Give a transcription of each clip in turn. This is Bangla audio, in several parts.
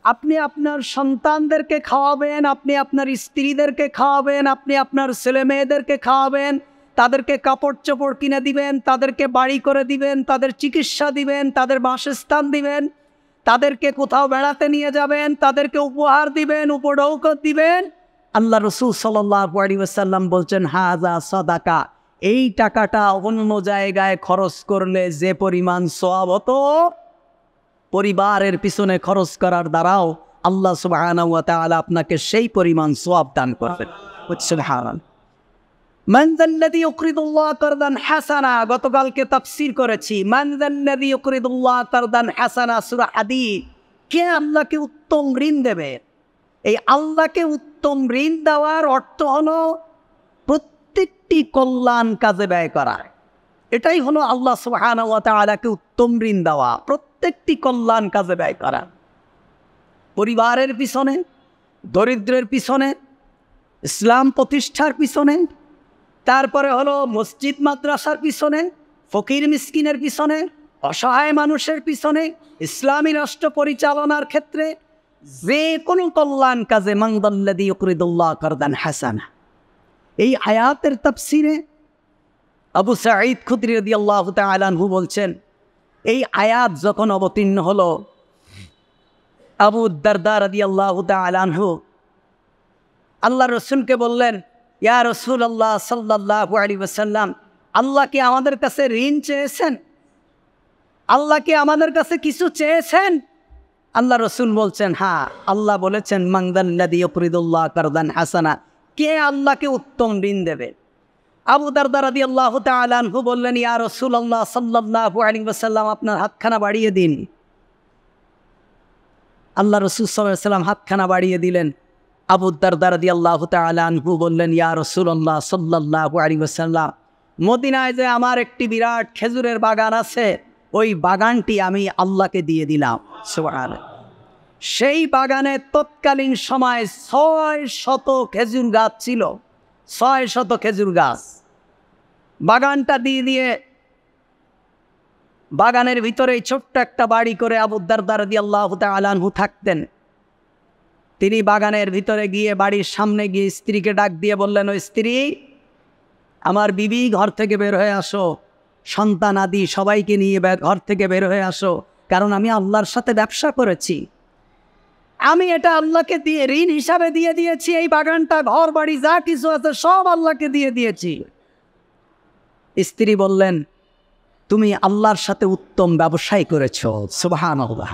আপনি আপনার সন্তানদেরকে খাওয়াবেন, আপনি আপনার স্ত্রীদেরকে খাওয়াবেন, আপনি আপনার ছেলে মেয়েদেরকে খাওয়াবেন, তাদেরকে কাপড় চোপড় কিনে দিবেন, তাদেরকে বাড়ি করে দিবেন, তাদের চিকিৎসা দিবেন, তাদের বাসস্থান দিবেন, তাদেরকে কোথাও বেড়াতে নিয়ে যাবেন, তাদেরকে উপহার দিবেন, উপঢৌকন দিবেন। আল্লাহ রসুল সাল্লাল্লাহু আলাইহি ওয়াসাল্লাম বলছেন, হাযা সাদাকা, এই টাকাটা অন্য জায়গায় খরচ করলে যে পরিমাণ সওয়াব হতো, পরিবারের পিছনে খরচ করার দ্বারাও আল্লাহ সুবহানাহু ওয়া তাআলা আপনাকে সেই পরিমাণ সওয়াব দান করবেন। সুবহানাল্লাহ। মান যাল্লাযী ইউকরিদুল্লাহ কারদান হাসানা, গতকালকে তাফসীর করেছি। মান যাল্লাযী ইউকরিদুল্লাহ কারদান হাসানা, সূরা হাদীদ। কে আল্লাহকে উত্তম ঋণ দেবে? এই আল্লাহকে উত্তম ঋণ দেওয়ার অর্থ হলো প্রত্যেকটি কল্যাণ কাজে ব্যয় করা। এটাই হলো আল্লাহ সুবহানাহু ওয়া তাআলাকে উত্তম ঋণ দেওয়া, প্রত্যেকটি কল্যাণ কাজে ব্যয় করা। পরিবারের পিছনে, দরিদ্রের পিছনে, ইসলাম প্রতিষ্ঠার পিছনে, তারপরে হলো মসজিদ মাদ্রাসার পিছনে, ফকির মিসকিনের পিছনে, অসহায় মানুষের পিছনে, ইসলামী রাষ্ট্র পরিচালনার ক্ষেত্রে যে কোনো কল্যাণ কাজে মান যাল্লাযী ইউকরিদুল্লাহ কারদান হাসানা। এই আয়াতের তাফসীরে আবু সাঈদ খুদরি রাদিয়াল্লাহু তাআলা আনহু বলছেন, এই আয়াত যখন অবতীর্ণ হলো, আবু দারদা রাদিয়াল্লাহু তাআলা আনহু আল্লাহ রসুলকে বললেন, ইয়া রাসূলুল্লাহ সাল্লাল্লাহু আলাইহি ওয়াসাল্লাম, আল্লাহ কি আমাদের কাছে ঋণ চেয়েছেন? আল্লাহ কি আমাদের কাছে কিছু চেয়েছেন? আল্লাহ রসুল বলছেন, হ্যাঁ, আল্লাহ বলেছেন মান যাল্লাযী ইউকরিদুল্লাহ কারদান হাসানা, কে আল্লাহকে উত্তম ঋণ দেবে? আবু দারদা রাদিয়াল্লাহু তাআলা আনহু বললেন, ইয়া রাসূলুল্লাহ সাল্লাল্লাহু আলাইহি ওয়াসাল্লাম, আপনার হাতখানা বাড়িয়ে দিন। আল্লাহ রসুল সাল্লাল্লাহু আলাইহি ওয়াসাল্লাম হাতখানা বাড়িয়ে দিলেন। আবু দারদা রাদিয়াল্লাহু তাআলা আনহু বললেন, ইয়া রাসূলুল্লাহ সাল্লাল্লাহু আলাইহি ওয়াসাল্লাম, মদিনায় যে আমার একটি বিরাট খেজুরের বাগান আছে, ওই বাগানটি আমি আল্লাহকে দিয়ে দিলাম। সুবহানাল্লাহ। সেই বাগানে তৎকালীন সময় 600 খেজুর গাছ ছিল, 600 খেজুর গাছ। বাগানটা দিয়ে বাগানের ভিতরেই ছোট্ট একটা বাড়ি করে আবু দারদা রাদিয়াল্লাহু তাআলা আনহু থাকতেন। তিনি বাগানের ভিতরে গিয়ে, বাড়ির সামনে গিয়ে স্ত্রীকে ডাক দিয়ে বললেন, ও স্ত্রী, আমার বিবি, ঘর থেকে বের হয়ে আসো, সন্তান আদি সবাইকে নিয়ে ঘর থেকে বের হয়ে আসো, কারণ আমি আল্লাহর সাথে ব্যবসা করেছি, আমি এটা আল্লাহকে দিয়ে ঋণ হিসাবে দিয়ে দিয়েছি, এই বাগানটা, ঘর বাড়ি যা কিছু আছে সব আল্লাহকে দিয়ে দিয়েছি। স্ত্রী বললেন, তুমি আল্লাহর সাথে উত্তম ব্যবসায় করেছো। সুবহানাল্লাহ।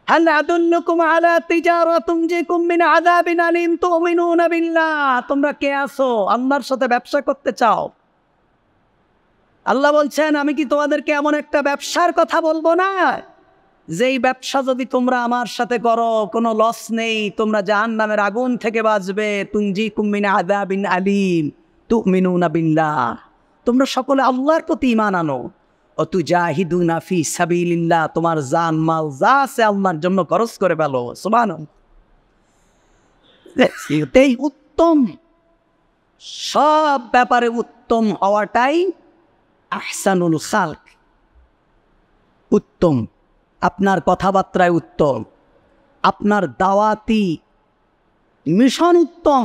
হাল আদুল্লুকুম আলা তিজারাতুন তুনজিকুম মিন আযাবিন আলীম তুমিনুনা বিল্লাহ, তোমরা কে আছো আল্লাহর সাথে ব্যবসা করতে চাও? আল্লাহ বলছেন, আমি কি তোমাদেরকে এমন একটা ব্যবসার কথা বলবো না, যেই ব্যবসা যদি তোমরা আমার সাথে করো, কোনো লস নেই, তোমরা জাহান্নামের আগুন থেকে বাঁচবে। তুনজিকুম মিন আযাবিন আলীম তুমিনুনা বিল্লাহ, তোমরা সকলে আল্লাহর প্রতি ঈমান আনো। অতুজাহিদুনা ফি সাবিলিল্লাহ, তোমার জান মাল যা আছে আল্লাহর জন্য খরচ করে ফেলো। সুবহানাল্লাহ। এটাই উত্তম, সব ব্যাপারে উত্তম হওয়াটাই আহসানুল খালক, উত্তম। আপনার কথাবার্তায় উত্তম, আপনার দাওয়াতি মিশন উত্তম।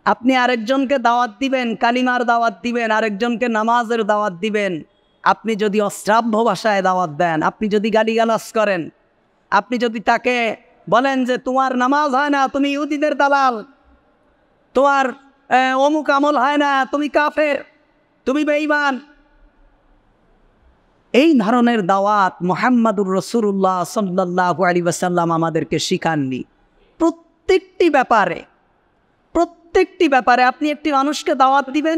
আপনি আরেকজনকে দাওয়াত দিবেন, কালিমার দাওয়াত দিবেন, আরেকজনকে নামাজের দাওয়াত দিবেন। আপনি যদি অশ্রাব্য ভাষায় দাওয়াত দেন, আপনি যদি গালিগালাজ করেন, আপনি যদি তাকে বলেন যে তোমার নামাজ হয় না, তুমি ইহুদিদের দালাল, তোমার অমুক আমল হয় না, তুমি কাফের, তুমি বেঈমান, এই ধরনের দাওয়াত মুহাম্মাদুর রাসূলুল্লাহ সাল্লাল্লাহু আলাইহি ওয়াসাল্লাম আমাদেরকে শিখাননি। প্রত্যেকটি ব্যাপারে আপনি একটি মানুষকে দাওয়াত দিবেন,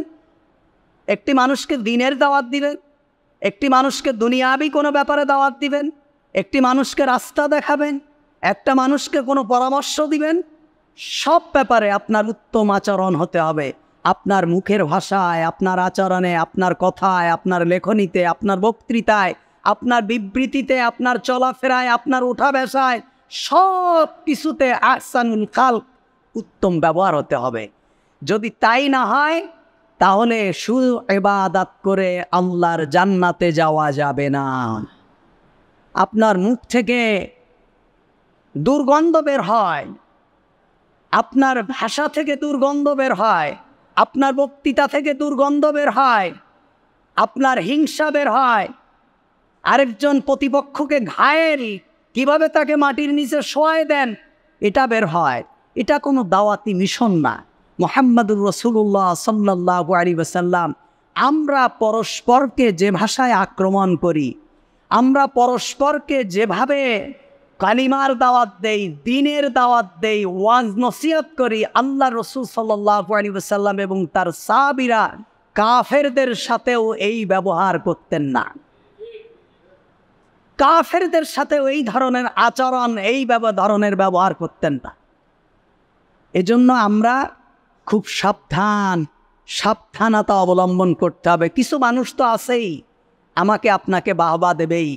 একটি মানুষকে দ্বীনের দাওয়াত দিবেন, একটি মানুষকে দুনিয়াবি কোনো ব্যাপারে দাওয়াত দিবেন, একটি মানুষকে রাস্তা দেখাবেন, একটা মানুষকে কোনো পরামর্শ দিবেন, সব ব্যাপারে আপনার উত্তম আচরণ হতে হবে। আপনার মুখের ভাষায়, আপনার আচরণে, আপনার কথায়, আপনার লেখনীতে, আপনার বক্তৃতায়, আপনার বিবৃতিতে, আপনার চলাফেরায়, আপনার উঠা বসায়, সব কিছুতে আহসানুল খালক, উত্তম ব্যবহার হতে হবে। যদি তাই না হয়, তাহলে শুধু ইবাদত করে আল্লাহর জান্নাতে যাওয়া যাবে না। আপনার মুখ থেকে দুর্গন্ধ বের হয়, আপনার ভাষা থেকে দুর্গন্ধ বের হয়, আপনার বক্তৃতা থেকে দুর্গন্ধ বের হয়, আপনার হিংসা বের হয়, আরেকজন প্রতিপক্ষকে ঘায়েল কিভাবে তাকে মাটির নিচে শোয়ায় দেন এটা বের হয়। এটা কোনো দাওয়াতি মিশন না। মুহাম্মাদুর রাসূলুল্লাহ সাল্লাল্লাহু আলাইহি ওয়াসাল্লাম, আমরা পরস্পরকে যে ভাষায় আক্রমণ করি, আমরা পরস্পরকে যেভাবে কালিমার দাওয়াত দেই, দ্বীনের দাওয়াত দেই, ওয়াজ নসিহত করি, আল্লাহ রাসূল সাল্লাল্লাহু আলাইহি ওয়াসাল্লাম এবং তার সাহাবীরা কাফেরদের সাথেও এই ব্যবহার করতেন না। কাফেরদের সাথেও এই ধরনের আচরণ, এই ধরনের ব্যবহার করতেন না। এজন্য আমরা খুব সাবধানতা অবলম্বন করতে হবে। কিছু মানুষ তো আছেই আমাকে আপনাকে বাহবা দেবেই।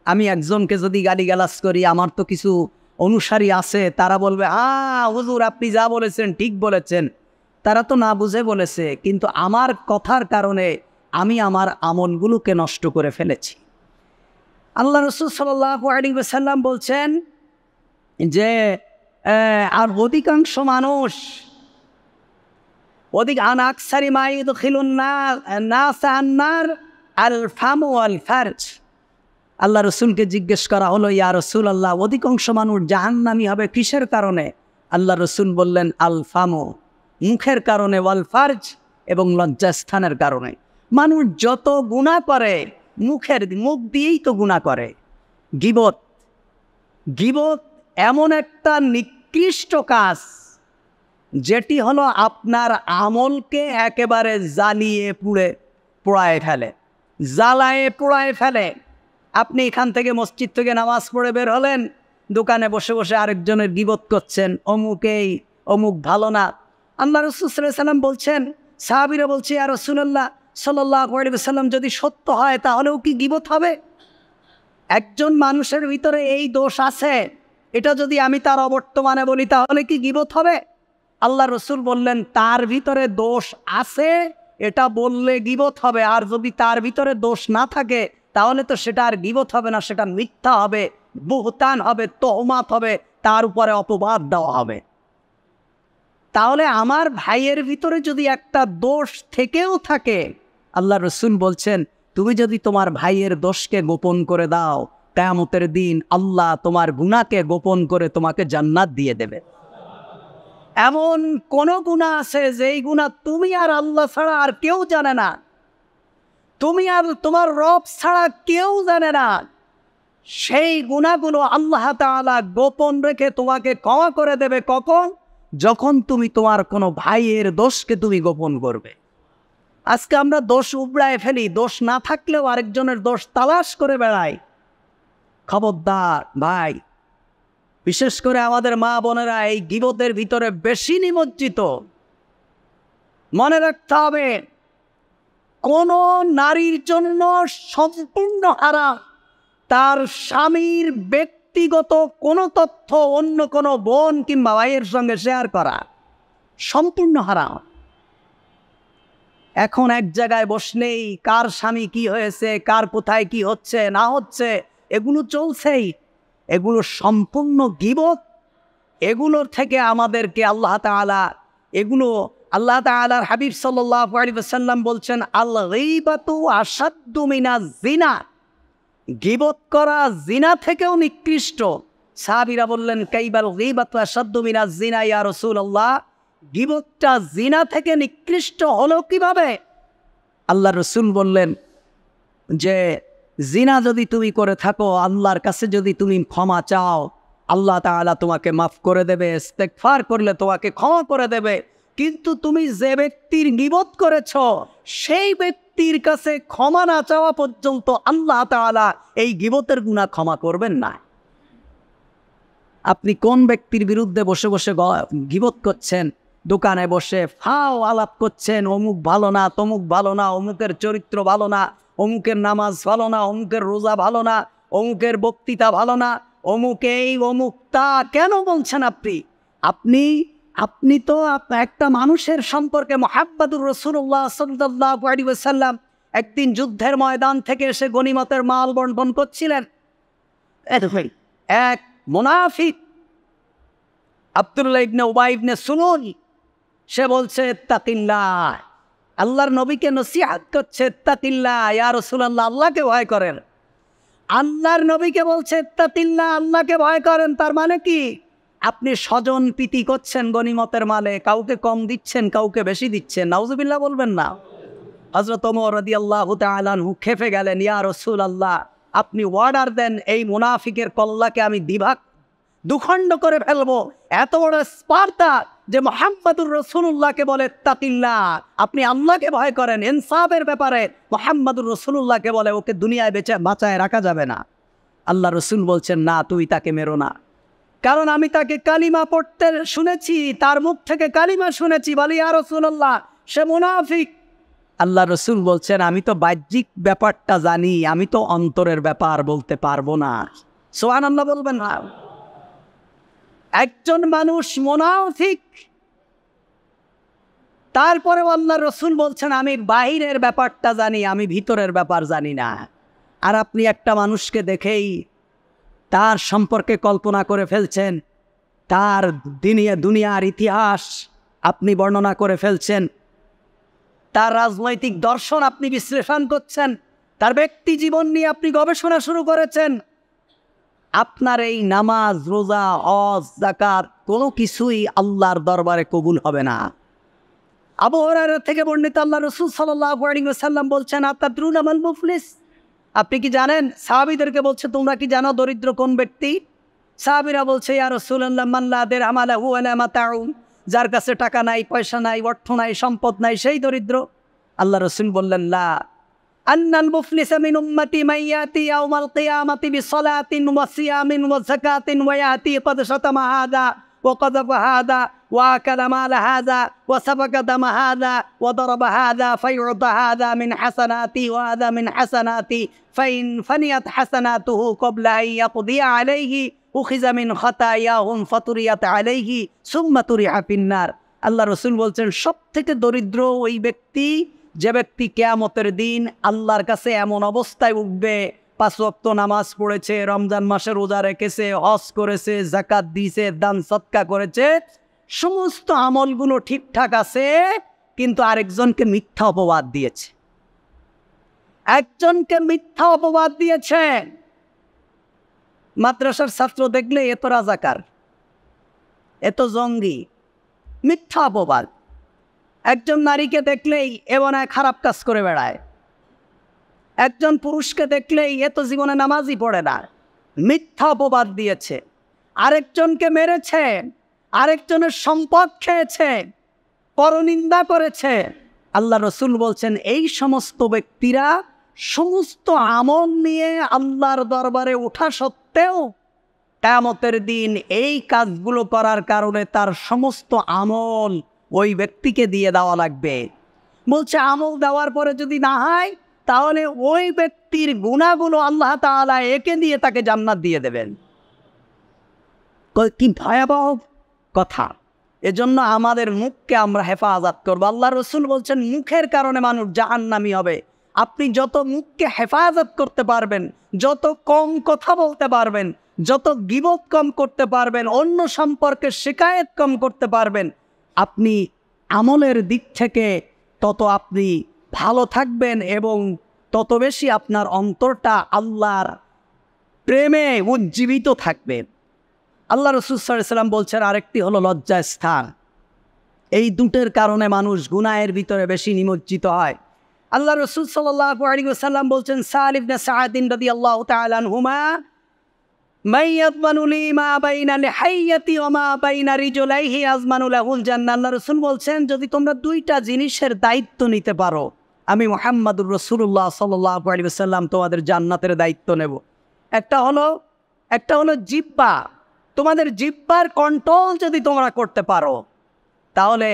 আমি একজনকে যদি গালিগালাজ করি, আমার তো কিছু অনুসারী আছে, তারা বলবে হুজুর আপনি যা বলেছেন ঠিক বলেছেন। তারা তো না বুঝে বলেছে, কিন্তু আমার কথার কারণে আমি আমার আমলগুলোকে নষ্ট করে ফেলেছি। আল্লাহ রাসূল সাল্লাল্লাহু আলাইহি ওয়াসাল্লাম বলছেন যে আর অধিকাংশ মানুষ আকসারি মা ইদখিলুন নাস আন-নার আল ফামু ওয়াল ফারজ। আল্লাহ রসুলকে জিজ্ঞেস করা হলো, ইয়া রাসূলুল্লাহ, অধিকাংশ মানুষ জাহান্নামী হবে কিসের কারণে? আল্লাহ রসুল বললেন, আল ফামু, মুখের কারণে, ওয়াল ফারজ, এবং লজ্জাস্থানের কারণে। মানুষ যত গুনাহ করে মুখ দিয়েই তো গুনাহ করে। গীবত এমন একটা নিকৃষ্ট কাজ যেটি হলো আপনার আমলকে একেবারে জ্বালিয়ে পোড়ায় ফেলে। আপনি এখান থেকে মসজিদ থেকে নামাজ পড়ে বের হলেন, দোকানে বসে বসে আরেকজনের গীবত করছেন, অমুক ভালো না। আল্লাহ রাসূল সাল্লাল্লাহু আলাইহি ওয়াসাল্লাম বলছেন, সাহাবীরা বলছে, ইয়া রাসূলুল্লাহ সাল্লাল্লাহু আলাইহি ওয়াসাল্লাম, যদি সত্য হয় তাহলেও কি গীবত হবে? একজন মানুষের ভিতরে এই দোষ আছে, এটা যদি আমি তার অবর্তমানে বলি তাহলে কি গীবত হবে? আল্লাহ রসুল বললেন, তার ভিতরে দোষ আছে এটা বললে গীবত হবে, আর যদি তার ভিতরে দোষ না থাকে তাহলে তো সেটা আর গীবত হবে না, সেটা মিথ্যা হবে, বুহতান হবে, তহমাত হবে, তার উপরে অপবাদ দেওয়া হবে। তাহলে আমার ভাইয়ের ভিতরে যদি একটা দোষ থেকেও থাকে, আল্লাহ রসুল বলছেন, তুমি যদি তোমার ভাইয়ের দোষকে গোপন করে দাও, কিয়ামতের দিন আল্লাহ তোমার গুনাহকে গোপন করে তোমাকে জান্নাত দিয়ে দেবে। এমন কোন গুনাহ আছে যেই গুনাহ তুমি আর আল্লাহ ছাড়া আর কেউ জানে না, তুমি আর তোমার রব ছাড়া কেউ জানে না, সেই গুনাহগুলো আল্লাহ তাআলা গোপন রেখে তোমাকে ক্ষমা করে দেবে। কখন? যখন তুমি তোমার কোনো ভাইয়ের দোষকে তুমি গোপন করবে। আজকে আমরা দোষ উবড়ায় ফেলি, দোষ না থাকলেও আরেকজনের দোষ তালাশ করে বেড়াই। খবরদার ভাই, বিশেষ করে আমাদের মা বোনেরা এই গীবতের ভিতরে বেশি নিমজ্জিত। মনে রাখতে হবে, কোন নারীর জন্য সম্পূর্ণ হারাম তার স্বামীর ব্যক্তিগত কোনো তথ্য অন্য কোনো বোন কিংবা ভাইয়ের সঙ্গে শেয়ার করা, সম্পূর্ণ হারাম। এখন এক জায়গায় বসলেই কার স্বামী কি হয়েছে, কার কোথায় কি হচ্ছে না হচ্ছে, এগুলো চলছেই। এগুলো সম্পূর্ণ গীবত। এগুলোর থেকে আমাদেরকে আল্লাহ তাআলার হাবিব সাল্লাল্লাহু আলাইহি ওয়াসাল্লাম বলছেন, আল গীবাতু আশাদ্দু মিনাজ জিনা, গীবত করা জিনা থেকেও নিকৃষ্ট। সাহাবীরা বললেন, কাইবাল গীবাতু আশাদ্দু মিনাজ জিনা ইয়া রাসূলুল্লাহ, গীবতটা জিনা থেকে নিকৃষ্ট হলো কিভাবে? আল্লাহ রসুল বললেন যে জিনা যদি তুমি করে থাকো, আল্লাহর কাছে যদি তুমি ক্ষমা চাও, আল্লাহ তাআলা তোমাকে মাফ করে দেবে, ইস্তেগফার করলে তোমাকে ক্ষমা করে দেবে। কিন্তু তুমি যে ব্যক্তির গীবত করেছ সেই ব্যক্তির কাছে ক্ষমা না চাওয়া পর্যন্ত আল্লাহ তাআলা এই গীবতের গুনাহ ক্ষমা করবেন না। আপনি কোন ব্যক্তির বিরুদ্ধে বসে বসে গীবত করছেন, দোকানে বসে ফাও আলাপ করছেন, অমুক ভালো না, তমুক ভালো না, অমুকের চরিত্র ভালো না, অমুকের নামাজ ভালো না, অমুকের রোজা ভালো না, অমুকের বক্তৃতা ভালো না, অমুক এই অমুক তা, কেন বলছেন আপনি তো একটা মানুষের সম্পর্কে মুহাম্মাদুর রাসূলুল্লাহ সাল্লাল্লাহু আলাইহি ওয়াসাল্লাম একদিন যুদ্ধের ময়দান থেকে এসে গনিমতের মাল বন্টন করছিলেন। এক মুনাফিক আব্দুল্লাহ ইবনে উবাই ইবনে সুলুল, সে বলছে ইত্তাকিল্লাহ, আল্লাহর নবীকে নসিহত করছে ইত্তাকিল্লাহ ইয়া রাসূলুল্লাহ, আল্লাহকে ভয় করেন। আল্লাহর নবীকে বলছে ইত্তাকিল্লাহ, আল্লাহকে ভয় করেন। তার মানে কি? আপনি স্বজন প্রীতি করছেন গনিমতের মালে, কাউকে কম দিচ্ছেন, কাউকে বেশি দিচ্ছেন। নাউজুবিল্লাহ বলবেন না। হযরত ওমর রাদিয়াল্লাহু তাআলা আনহু খেপে গেলেন, ইয়া রাসূলুল্লাহ, আপনি অর্ডার দেন এই মুনাফিকের কল্লাকে আমি দুখণ্ড করে ফেলবো। এত বড় স্পার্ধা যে মুহাম্মাদুর রাসূলুল্লাহকে বলে ইত্তাকিল্লাহ, আপনি আল্লাহকে ভয় করেন, ইনসাফের ব্যাপারে মুহাম্মাদুর রাসূলুল্লাহকে বলে ওকে দুনিয়ায় বাঁচায় রাখা যাবে না। আল্লাহ রসুল বলছেন, না, তুই তাকে মেরো না, কারণ আমি তাকে কালিমা পড়তে শুনেছি, তার মুখ থেকে কালিমা শুনেছি, বলি ইয়া রাসূলুল্লাহ সে মুনাফিক। আল্লাহ রসুল বলছেন, আমি তো বাহ্যিক ব্যাপারটা জানি, আমি তো অন্তরের ব্যাপার বলতে পারবো না। সুবহানাল্লাহ বলবেন না। একজন মানুষ মুনাফিক, তারপরেও আল্লাহ রসুল বলছেন আমি বাহিরের ব্যাপারটা জানি, আমি ভিতরের ব্যাপার জানি না। আর আপনি একটা মানুষকে দেখেই তার সম্পর্কে কল্পনা করে ফেলছেন, তার দুনিয়ার ইতিহাস আপনি বর্ণনা করে ফেলছেন, তার রাজনৈতিক দর্শন আপনি বিশ্লেষণ করছেন, তার ব্যক্তি জীবন নিয়ে আপনি গবেষণা শুরু করেছেন। আপনার এই নামাজ, রোজা, হজ, যাকাত কোনো কিছুই আল্লাহর দরবারে কবুল হবে না। আবু হুরায়রা থেকে বর্ণিত, আল্লাহ রাসূল সাল্লাল্লাহু আলাইহি ওয়াসাল্লাম বলছেন, আতাদরুনা মাল মুফলিস, আপনি কি জানেন? সাহাবীদেরকে বলছে, তোমরা কি জানো দরিদ্র কোন ব্যক্তি? সাহাবীরা বলছে, ইয়া রাসূলুল্লাহ মান লা দিরহাম লাহু ওয়া লা মাতাউন, যার কাছে টাকা নাই, পয়সা নাই, অর্থ নাই, সম্পদ নাই, সেই দরিদ্র। আল্লাহ রাসূল বললেন, লা আন্নাল মুফলিসা মিন উম্মতি মান ইয়াতি ইয়াউমাল কিয়ামাতি বিসসালাতিন ওয়া সিয়ামিন ওয়া যাকাতিন ওয়া ইয়াতি ক্বাদ শাতামা হাযা ওয়া কাযাফা হাযা ওয়া আকালা মাল হাযা ওয়া সাফাকা দামা হাযা ওয়া দারাবা হাযা ফায়ুতা হাযা মিন হাসানাতি ওয়া হাযা মিন হাসানাতি ফাইন ফানিয়াত হাসানাতুহু ক্বাবলা আন ইয়াকদিয়া আলাইহি উখিযা মিন খাতায়াহুম ফাতুরিয়াত আলাইহি সুম্মা তুরিহা ফিন্নার। আল্লাহ রাসূল বলছেন, সবথেকে দরিদ্র ওই ব্যক্তি যে ব্যক্তি কিয়ামতের দিন আল্লাহর কাছে এমন অবস্থায় উঠবে, 5 ওয়াক্ত নামাজ পড়েছে, রমজান মাসে রোজা রেখেছে, হজ করেছে, যাকাত দিয়েছে, দান সদকা করেছে, সমস্ত আমলগুলো ঠিকঠাক আছে, কিন্তু আরেকজনকে মিথ্যা অপবাদ দিয়েছে। একজনকে মিথ্যা অপবাদ দিয়েছে। মাদ্রাসার ছাত্র দেখলে এত রাজাকার, এত জঙ্গি, মিথ্যা অপবাদ। একজন নারীকে দেখলেই এ মনে হয় খারাপ কাজ করে বেড়ায়, একজন পুরুষকে দেখলেই এ তো জীবনে নামাজই পড়ে না, মিথ্যা অপবাদ দিয়েছে। আরেকজনকে মেরেছে, আরেকজনের সম্পদ খেয়েছে, পরনিন্দা করেছে। আল্লাহ রসুল বলছেন, এই সমস্ত ব্যক্তিরা সমস্ত আমল নিয়ে আল্লাহর দরবারে ওঠা সত্ত্বেও কিয়ামতের দিন এই কাজগুলো করার কারণে তার সমস্ত আমল ওই ব্যক্তিকে দিয়ে দেওয়া লাগবে। বলছে, আমল দেওয়ার পরে যদি না হয়, তাহলে ওই ব্যক্তির গুনাহগুলো আল্লাহ তাআলা একে দিয়ে তাকে জান্নাত দিয়ে দেবেন। কি ভয়াবহ কথা! এজন্য আমাদের মুখকে আমরা হেফাজত করবো। আল্লাহ রসুল বলছেন, মুখের কারণে মানুষ জাহান্নামী হবে। আপনি যত মুখকে হেফাজত করতে পারবেন, যত কম কথা বলতে পারবেন, যত গীবত কম করতে পারবেন, অন্য সম্পর্কে শিকায়েত কম করতে পারবেন, আপনি আমলের দিক থেকে তত আপনি ভালো থাকবেন এবং তত বেশি আপনার অন্তরটা আল্লাহর প্রেমে উজ্জীবিত থাকবে। আল্লাহ রাসূল সাল্লাল্লাহু আলাইহি ওয়াসাল্লাম বলছেন, আরেকটি হলো লজ্জার স্থান। এই দুটোর কারণে মানুষ গুনাহের ভিতরে বেশি নিমজ্জিত হয়। আল্লাহ রাসূল সাল্লাল্লাহু আলাইহি ওয়াসাল্লাম বলছেন, সাল ইবনে সাআদ রাদিয়াল্লাহু তাআলা আনহুমা, মান ইয়াযমানু লি মা বাইনা লিহাইয়াতি ওয়া মা বাইনা রিজলাইহি আযমানু লাহুল জান্নাহ। আল্লাহ রাসূল বলছেন, যদি তোমরা দুইটা জিনিসের দায়িত্ব নিতে পারো, আমি মুহাম্মাদুর রাসূলুল্লাহ সাল্লাল্লাহু আলাইহি ওয়াসাল্লাম তোমাদের জান্নাতের দায়িত্ব নেব। একটা হলো জিহ্বা। তোমাদের জিহ্বার কন্ট্রোল যদি তোমরা করতে পারো, তাহলে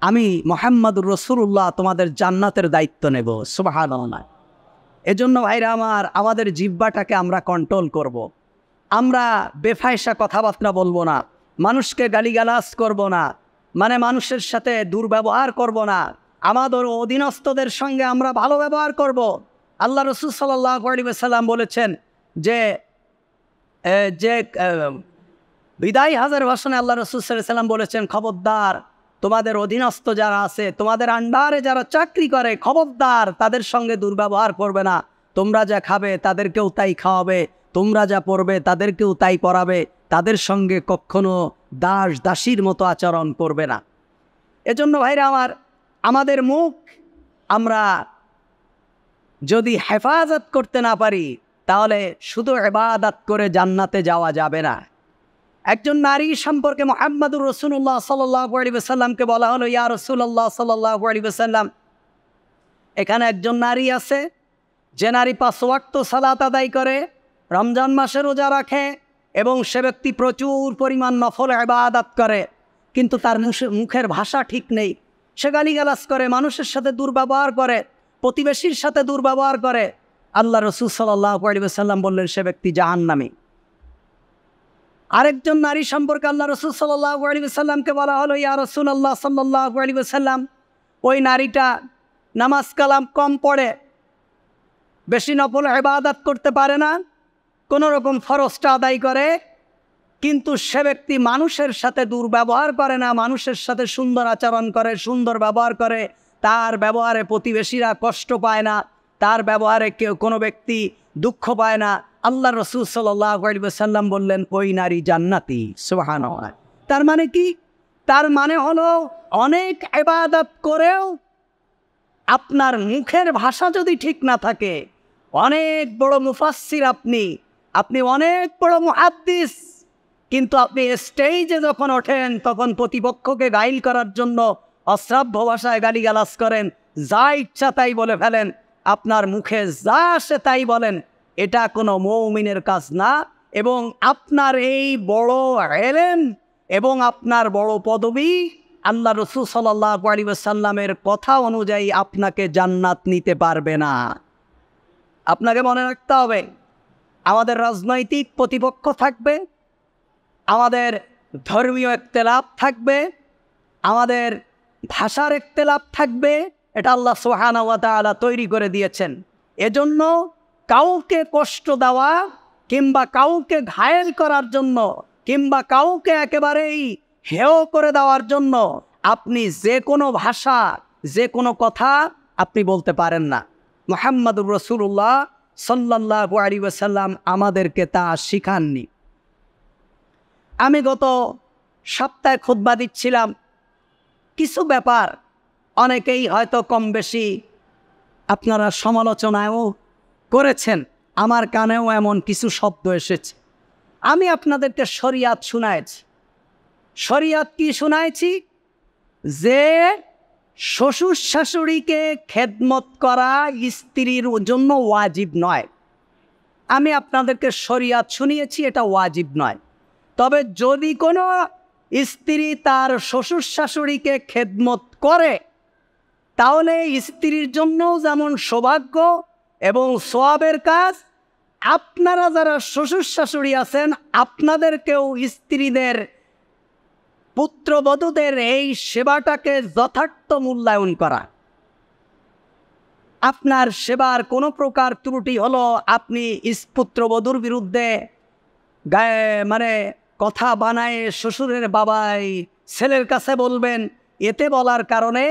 আমি মুহাম্মাদুর রাসূলুল্লাহ তোমাদের জান্নাতের দায়িত্ব নেব। সুবহানাল্লাহ। এজন্য ভাইরা আমার, আমাদের জিহ্বাটাকে আমরা কন্ট্রোল করব। আমরা বেফায়সা কথাবার্তা বলবো না, মানুষকে গালিগালাজ করব না, মানে মানুষের সাথে দুর্ব্যবহার করব না, আমাদের অধীনস্থদের সঙ্গে আমরা ভালো ব্যবহার করব। আল্লাহ রাসূল সাল্লাল্লাহু আলাইহি ওয়াসাল্লাম বলেছেন যে বিদায় হাজার ভাষণে আল্লাহ রাসূল সাল্লাল্লাহু আলাইহি ওয়াসাল্লাম বলেছেন, খবরদার তোমাদের অধীনস্থ যারা আছে, তোমাদের আন্ডারে যারা চাকরি করে, খবরদার তাদের সঙ্গে দুর্ব্যবহার করবে না। তোমরা যা খাবে তাদেরকেও তাই খাওয়াবে, তোমরা যা পড়বে তাদেরকেও তাই পড়াবে, তাদের সঙ্গে কখনো দাস দাসীর মতো আচরণ করবে না। এজন্য ভাইরা আমার, আমাদের মুখ আমরা যদি হেফাজত করতে না পারি তাহলে শুধু ইবাদত করে জান্নাতে যাওয়া যাবে না। একজন নারী সম্পর্কে মুহাম্মদুর রাসূলুল্লাহ সাল্লাল্লাহু আলাইহি ওয়াসাল্লামকে বলা হলো, ইয়া রাসূলুল্লাহ সাল্লাল্লাহু আলাইহি ওয়াসাল্লাম, এখানে একজন নারী আছে যে নারী 5 ওয়াক্ত সালাত আদায় করে, রমজান মাসে রোজা রাখে এবং সে ব্যক্তি প্রচুর পরিমাণ নফল ইবাদত করে, কিন্তু তার মুখের ভাষা ঠিক নেই। সে গালিগালাজ করে, মানুষের সাথে দুর্ব্যবহার করে, প্রতিবেশীর সাথে দুর্ব্যবহার করে। আল্লাহ রাসূল সাল্লাল্লাহু আলাইহি ওয়াসাল্লাম বললেন সে ব্যক্তি জাহান্নামী। আরেকজন নারী সম্পর্কে আল্লাহ রাসূল সাল্লাল্লাহু আলাইহি ওয়াসাল্লামকে বলা হলো, ইয়া রাসূলুল্লাহ সাল্লাল্লাহু আলাইহি ওয়াসাল্লাম, ওই নারীটা নামাজ কালাম কম পড়ে, বেশি নফল ইবাদত করতে পারে না, কোনো রকম ফরজটা আদায় করে, কিন্তু সে ব্যক্তি মানুষের সাথে দুর্ব্যবহার করে না, মানুষের সাথে সুন্দর আচরণ করে, সুন্দর ব্যবহার করে, তার ব্যবহারে প্রতিবেশীরা কষ্ট পায় না, তার ব্যবহারে কেউ কোনো ব্যক্তি দুঃখ পায় না। আল্লাহ রাসূল সাল্লাল্লাহু আলাইহি ওয়াসাল্লাম বললেন ওই নারী জান্নাতি। সুবহানাল্লাহ। তার মানে কি? তার মানে হলো অনেক ইবাদত করেও আপনার মুখের ভাষা যদি ঠিক না থাকে, অনেক বড় মুফাসসির আপনি অনেক বড় মুহাদ্দিস, কিন্তু আপনি স্টেজে যখন ওঠেন তখন প্রতিপক্ষকে গাইল করার জন্য অশ্রাব্য ভাষায় গালিগালাজ করেন, যা ইচ্ছা তাই বলে ফেলেন, আপনার মুখে যা আসে তাই বলেন, এটা কোনো মুমিনের কাজ না। এবং আপনার এই বড় ইলম এবং আপনার বড় পদবী আল্লাহ রাসূল সাল্লাল্লাহু আলাইহি ওয়াসাল্লামের কথা অনুযায়ী আপনাকে জান্নাত নিতে পারবে না। আপনাকে মনে রাখতে হবে, আমাদের রাজনৈতিক প্রতিপক্ষ থাকবে, আমাদের ধর্মীয় ইখতিলাফ থাকবে, আমাদের ভাষার ইখতিলাফ থাকবে, এটা আল্লাহ সুবহানাহু ওয়া তাআলা তৈরি করে দিয়েছেন। এজন্য কাউকে কষ্ট দেওয়া কিংবা কাউকে ঘায়েল করার জন্য কিংবা কাউকে একেবারেই হেয় করে দেওয়ার জন্য আপনি যে কোনো ভাষা, যে কোনো কথা আপনি বলতে পারেন না। মুহাম্মদুর রাসূলুল্লাহ সাল্লাল্লাহু আলাইহি ওয়াসাল্লাম আমাদেরকে তা শিখাননি। আমি গত সপ্তাহে খুতবা দিচ্ছিলাম, কিছু ব্যাপার অনেকেই হয়তো কম বেশি আপনারা সমালোচনায়ও করেছেন, আমার কানেও এমন কিছু শব্দ এসেছে। আমি আপনাদেরকে শরিয়াত শুনাইছি। শরিয়াত কি শুনাইছি? যে শ্বশুর শাশুড়িকে খেদমত করা স্ত্রীর জন্য ওয়াজিব নয়। আমি আপনাদেরকে শরিয়াত শুনিয়েছি, এটা ওয়াজিব নয়। তবে যদি কোনো স্ত্রী তার শ্বশুর শাশুড়িকে খেদমত করে, তাহলে স্ত্রীর জন্যও যেমন সৌভাগ্য এবং সওয়াবের কাজ, আপনারা যারা শ্বশুর শাশুড়ি আছেন আপনাদেরকেও স্ত্রীদের, পুত্রবধূদের এই সেবাটাকে যথার্থ মূল্যায়ন করা। আপনার সেবার কোনো প্রকার ত্রুটি হলো আপনি পুত্রবধূর বিরুদ্ধে কথা বানায় শ্বশুরের বাবাই ছেলের কাছে বলবেন, এতে বলার কারণে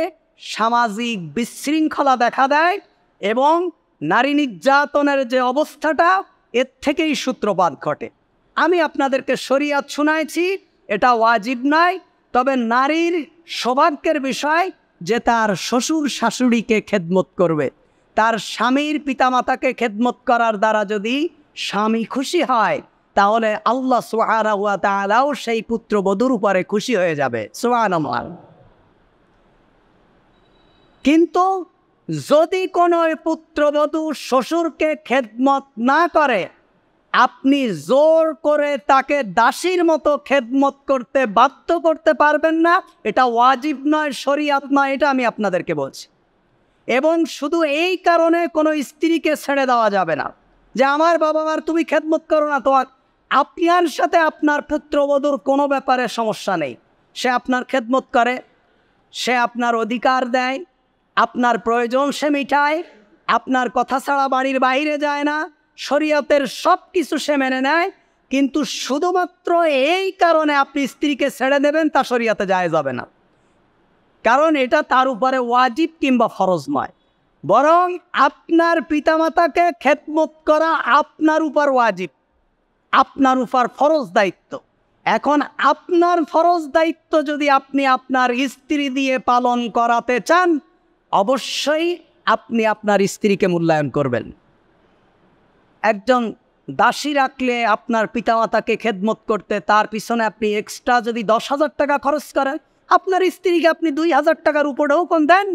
সামাজিক বিশৃঙ্খলা দেখা দেয় এবং নারী নির্যাতনের যে অবস্থাটা এর থেকেই সূত্রপাত ঘটে। আমি আপনাদেরকে শরিয়াত শুনাইছি, এটা ওয়াজিব নয়। তবে নারীর সৌভাগ্যের বিষয় যে তার শ্বশুর শাশুড়িকে খেদমত করবে। তার স্বামীর পিতামাতাকে খেদমত করার দ্বারা যদি স্বামী খুশি হয়, তাহলে আল্লাহ সুবহানাহু ওয়া তাআলাও সেই পুত্রবধূর উপরে খুশি হয়ে যাবে। সুবহানাল্লাহ। কিন্তু যদি কোনো পুত্রবধূ শ্বশুরকে খেদমত না করে, আপনি জোর করে তাকে দাসীর মতো খেদমত করতে বাধ্য করতে পারবেন না। এটা ওয়াজিব নয়, শরিয়াত নয়, এটা আমি আপনাদেরকে বলছি। এবং শুধু এই কারণে কোনো স্ত্রীকে ছেড়ে দেওয়া যাবে না যে আমার বাবা মার তুমি খেদমত করো না, তোমার আপনার সাথে আপনার পুত্রবধূর কোনো ব্যাপারে সমস্যা নেই। সে আপনার খেদমত করে, সে আপনার অধিকার দেয়, আপনার প্রয়োজন সে মিটায়, আপনার কথা ছাড়া বাড়ির বাইরে যায় না, শরীয়তের সব কিছু সে মেনে নেয়, কিন্তু শুধুমাত্র এই কারণে আপনি স্ত্রীকে ছেড়ে দেবেন তা শরিয়াতে জায়েজ হবে না, কারণ এটা তার উপরে ওয়াজিব কিংবা ফরজ নয়, বরং আপনার পিতামাতাকে খেদমত করা আপনার উপর ওয়াজিব, আপনার উপর ফরজ দায়িত্ব। এখন আপনার ফরজ দায়িত্ব যদি আপনি আপনার স্ত্রী দিয়ে পালন করাতে চান, অবশ্যই আপনি আপনার স্ত্রীকে মূল্যায়ন করবেন। একজন দাসী রাখলে আপনার পিতামাতাকে খেদমত করতে তার পিছনে আপনি এক্সট্রা যদি 10,000 টাকা খরচ করেন, আপনার স্ত্রীকে আপনি 2,000 টাকার উপরেও কম দেন,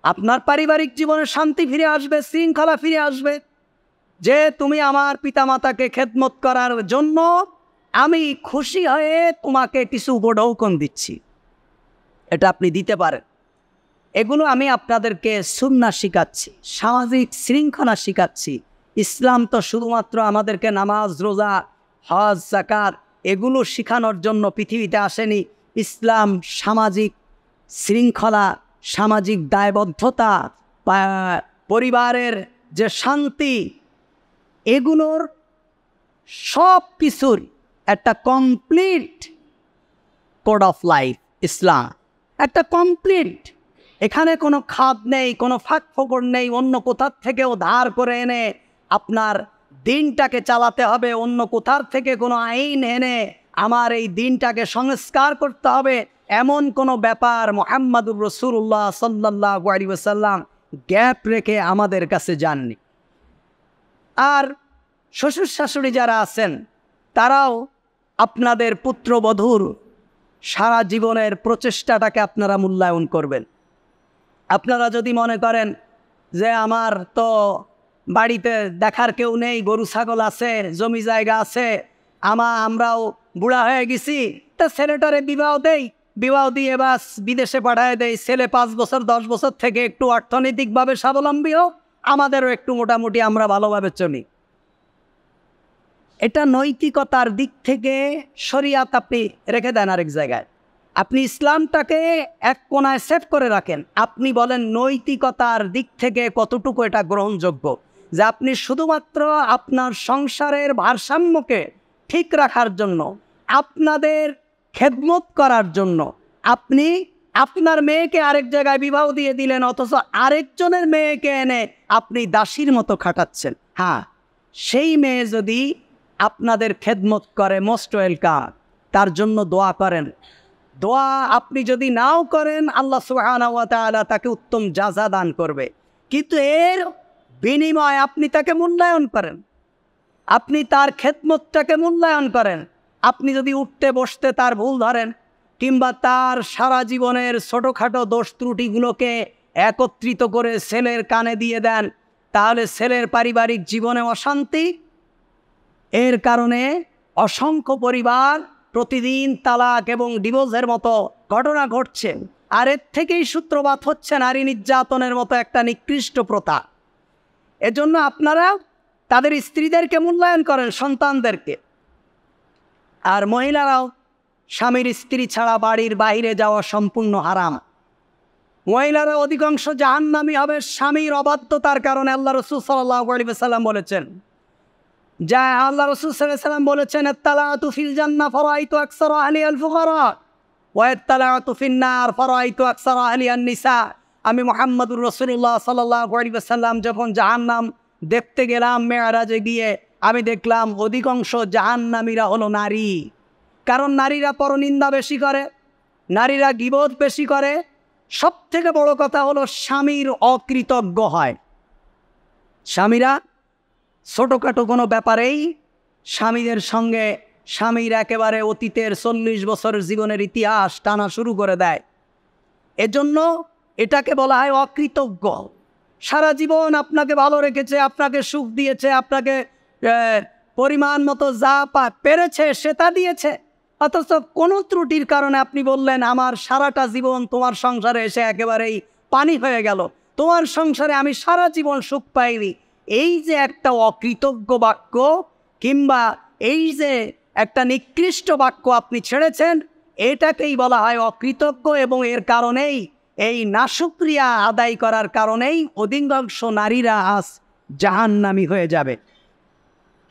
আপনার পারিবারিক জীবনে শান্তি ফিরে আসবে, শৃঙ্খলা ফিরে আসবে। যে তুমি আমার পিতামাতাকে খেদমত করার জন্য আমি খুশি হয়ে তোমাকে কিছু উপঢৌকন দিচ্ছি, এটা আপনি দিতে পারেন। এগুলো আমি আপনাদেরকে সুন্নাহ শিখাচ্ছি, সামাজিক শৃঙ্খলা শিখাচ্ছি। ইসলাম তো শুধুমাত্র আমাদেরকে নামাজ, রোজা, হজ, যাকাত এগুলো শেখানোর জন্য পৃথিবীতে আসেনি। ইসলাম সামাজিক শৃঙ্খলা, সামাজিক দায়বদ্ধতা, পরিবারের যে শান্তি, এগুলোর সব কিছুর একটা কমপ্লিট কোড অফ লাইফ ইসলাম, একটা কমপ্লিট। এখানে কোনো খাদ নেই, কোনো ফাঁক ফোকড় নেই, অন্য কোথার থেকেও ধার করে এনে আপনার দিনটাকে চালাতে হবে, অন্য কোথার থেকে কোনো আইন এনে আমার এই দিনটাকে সংস্কার করতে হবে, এমন কোনো ব্যাপার মুহাম্মাদুর রাসূলুল্লাহ সাল্লাল্লাহু আলাইহি ওয়াসাল্লাম গ্যাপ রেখে আমাদের কাছে যাননি। আর শ্বশুর শাশুড়ি যারা আছেন তারাও আপনাদের পুত্রবধূর সারা জীবনের প্রচেষ্টাটাকে আপনারা মূল্যায়ন করবেন। আপনারা যদি মনে করেন যে আমার তো বাড়িতে দেখার কেউ নেই, গরু ছাগল আছে, জমি জায়গা আছে, আমরাও বুড়া হয়ে গেছি, তা ছেলেটারে বিবাহ দেই, বিবাহ দিয়ে বাস বিদেশে পাঠায় দেয়, ছেলে 5 বছর 10 বছর থেকে একটু অর্থনৈতিকভাবে স্বাবলম্বী হোক, আমাদেরও একটু মোটামুটি আমরা ভালোভাবে চলি। এটা নৈতিকতার দিক থেকে শরিয়াত আপনি রেখে দেন আরেক জায়গায়, আপনি ইসলামটাকে এক কোনায় সেট করে রাখেন। আপনি বলেন নৈতিকতার দিক থেকে কতটুকু এটা গ্রহণযোগ্য, যে আপনি শুধুমাত্র আপনার সংসারের ভারসাম্যকে ঠিক রাখার জন্য, আপনাদের খেদমত করার জন্য আপনি আপনার মেয়েকে আরেক জায়গায় বিবাহ দিয়ে দিলেন, অথচ আরেকজনের মেয়েকে এনে আপনি দাসীর মতো খাটাচ্ছেন। হ্যাঁ, সেই মেয়ে যদি আপনাদের খেদমত করে, মোস্ট ওয়েলকাম, তার জন্য দোয়া করেন। দোয়া আপনি যদি নাও করেন, আল্লাহ সুবহানাহু ওয়া তাআলা তাকে উত্তম জাযা দান করবে, কিন্তু এর বিনিময়ে আপনি তাকে মূল্যায়ন করেন, আপনি তার খেদমতটাকে মূল্যায়ন করেন। আপনি যদি উঠতে বসতে তার ভুল ধরেন, কিংবা তার সারা জীবনের ছোটোখাটো দোষ ত্রুটিগুলোকে একত্রিত করে ছেলের কানে দিয়ে দেন, তাহলে ছেলের পারিবারিক জীবনে অশান্তি, এর কারণে অসংখ্য পরিবার প্রতিদিন তালাক এবং ডিভোর্সের মতো ঘটনা ঘটছে। আর এর থেকেই সূত্রপাত হচ্ছে নারী নির্যাতনের মতো একটা নিকৃষ্ট প্রথা। এজন্য আপনারা তাদের স্ত্রীদেরকে মূল্যায়ন করেন, সন্তানদেরকে। আর মহিলারাও স্বামীর স্ত্রী ছাড়া বাড়ির বাইরে যাওয়া সম্পূর্ণ হারাম। মহিলারা অধিকাংশ জাহান্নামী হবে স্বামীর অবাধ্যতার কারণে। আল্লাহ রাসূল সাল্লাল্লাহু আলাইহি ওয়াসাল্লাম বলেছেন, যা আল্লাহ রাসূল সাল্লাল্লাহু আলাইহি ওয়াসাল্লাম বলেছেন, ইত্তালাতু ফিল জান্নাহ ফারাআইতু আকসারা আহলিহা আল ফুকারা ওয়া ইত্তালাতু ফিন নার ফারাআইতু আকসারা আহলিহা আন নিসা। আমি মুহাম্মদুর রাসূলুল্লাহ সাল্লাল্লাহু আলাইহি ওয়াসাল্লাম যখন জাহান্নাম দেখতে গেলাম মেরাজে গিয়ে, আমি দেখলাম অধিকাংশ জাহান্নামীরা হলো নারী। কারণ নারীরা পরনিন্দা বেশি করে, নারীরা গীবত বেশি করে, সবথেকে বড় কথা হলো স্বামীর অকৃতজ্ঞ হয়। স্বামীরা ছোটোখাটো কোনো ব্যাপারেই স্বামীদের সঙ্গে স্বামীর একেবারে অতীতের 40 বছরের জীবনের ইতিহাস টানা শুরু করে দেয়। এজন্য এটাকে বলা হয় অকৃতজ্ঞ। সারা জীবন আপনাকে ভালো রেখেছে, আপনাকে সুখ দিয়েছে, আপনাকে পরিমাণ মতো যা পেরেছে সেটা দিয়েছে, অথচ কোনো ত্রুটির কারণে আপনি বললেন আমার সারাটা জীবন তোমার সংসারে এসে একেবারেই পানি হয়ে গেল, তোমার সংসারে আমি সারা জীবন সুখ পাইনি। এই যে একটা অকৃতজ্ঞ বাক্য কিংবা এই যে একটা নিকৃষ্ট বাক্য আপনি ছেড়েছেন, এটাকেই বলা হয় অকৃতজ্ঞ। এবং এর কারণেই, এই নাশুকরিয়া আদায় করার কারণেই অধিকাংশ নারীরা আজ জাহান্নামী হয়ে যাবে।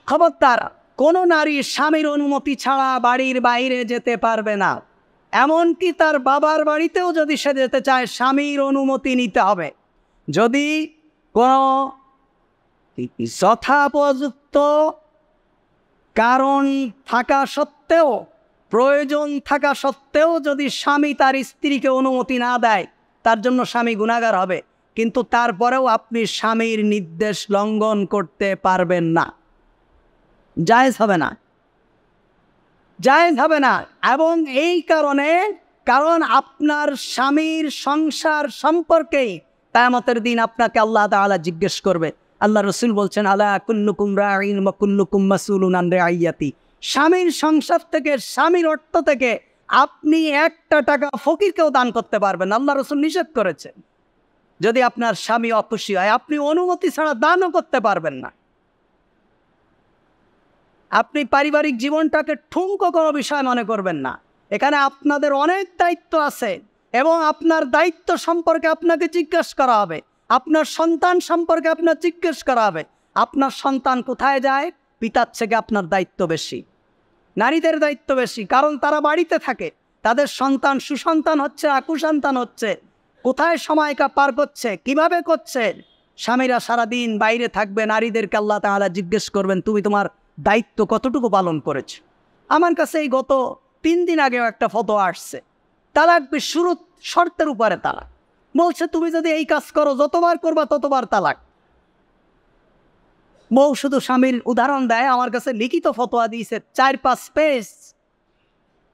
খবরদার, কোনো নারী স্বামীর অনুমতি ছাড়া বাড়ির বাইরে যেতে পারবে না। এমনকি তার বাবার বাড়িতেও যদি সে যেতে চায় স্বামীর অনুমতি নিতে হবে। যদি কোনো যথোপযুক্ত কারণ থাকা সত্ত্বেও, প্রয়োজন থাকা সত্ত্বেও যদি স্বামী তার স্ত্রীকে অনুমতি না দেয়, তার জন্য স্বামী গুনাহগার হবে। কিন্তু তারপরেও আপনি স্বামীর নির্দেশ লঙ্ঘন করতে পারবেন না, জায়েজ হবে না, জায়েজ হবে না। এবং এই কারণে, কারণ আপনার স্বামীর সংসার সম্পর্কেই কিয়ামতের দিন আপনাকে আল্লাহ তাআলা জিজ্ঞেস করবে। আল্লাহ রসুল বলছেন, আলা কুল্লুকুম রাঈন ওয়া কুল্লুকুম মাসউলুন আন রাইয়াতি। স্বামীর সংসার থেকে, স্বামীর অর্থ থেকে আপনি একটা টাকা ফকিরকেও দান করতে পারবেন। আল্লাহ রসুল নিষেধ করেছেন। যদি আপনার স্বামী অখুশি হয়, আপনি অনুমতি ছাড়া দানও করতে পারবেন না। আপনি পারিবারিক জীবনটাকে ঠুনকো কোনো বিষয় মনে করবেন না। এখানে আপনাদের অনেক দায়িত্ব আছে এবং আপনার দায়িত্ব সম্পর্কে আপনাকে জিজ্ঞেস করা হবে। আপনার সন্তান সম্পর্কে আপনার জিজ্ঞেস করা হবে। আপনার সন্তান কোথায় যায়, পিতার থেকে আপনার দায়িত্ব বেশি, নারীদের দায়িত্ব বেশি, কারণ তারা বাড়িতে থাকে। তাদের সন্তান সুসন্তান হচ্ছে, কুসন্তান হচ্ছে, কোথায় সময় পার করছে, কিভাবে করছে। স্বামীরা সারাদিন বাইরে থাকবে, নারীদেরকে আল্লাহ তাআলা জিজ্ঞেস করবেন, তুমি তোমার দায়িত্ব কতটুকু পালন করেছে। আমার কাছে এই গত 3 দিন আগেও একটা ফটো আসছে, তালাক শুরু শর্তের উপরে তালাক। বলছে তুমি যদি এই কাজ করো, যতবার করবা ততবার তালাক। বউ শুধু স্বামীর উদাহরণ দেয়, আমার কাছে লিখিত ফতোয়া দিয়েছে 4-5 পেজ,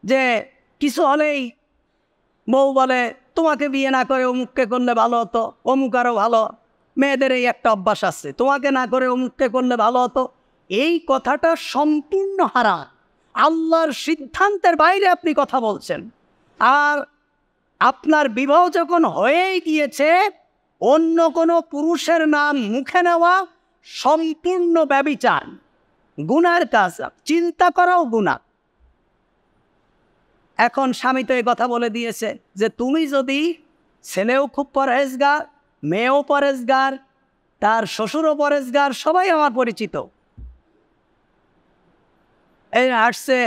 যে কিছু হলেই বউ বলে তোমাকে বিয়ে না করে অমুককে করলে ভালো হতো, অমুক আরও ভালো। মেয়েদের এই একটা অভ্যাস আছে, তোমাকে না করে অমুককে করলে ভালো হতো। এই কথাটা সম্পূর্ণ হারাম, আল্লাহর সিদ্ধান্তের বাইরে আপনি কথা বলছেন। আর আপনার বিবাহ যখন হয়েই গিয়েছে, অন্য কোনো পুরুষের নাম মুখে নেওয়া সম্পূর্ণ ব্যভিচার, গুনার কাজ, চিন্তা করাও গুনাহ। এখন স্বামী তো এই কথা বলে দিয়েছে যে তুমি যদি, ছেলেও খুব পরহেজগার, মেয়েও পরহেজগার, তার শ্বশুরও পরহেজগার, সবাই আমার পরিচিত। এই আসছে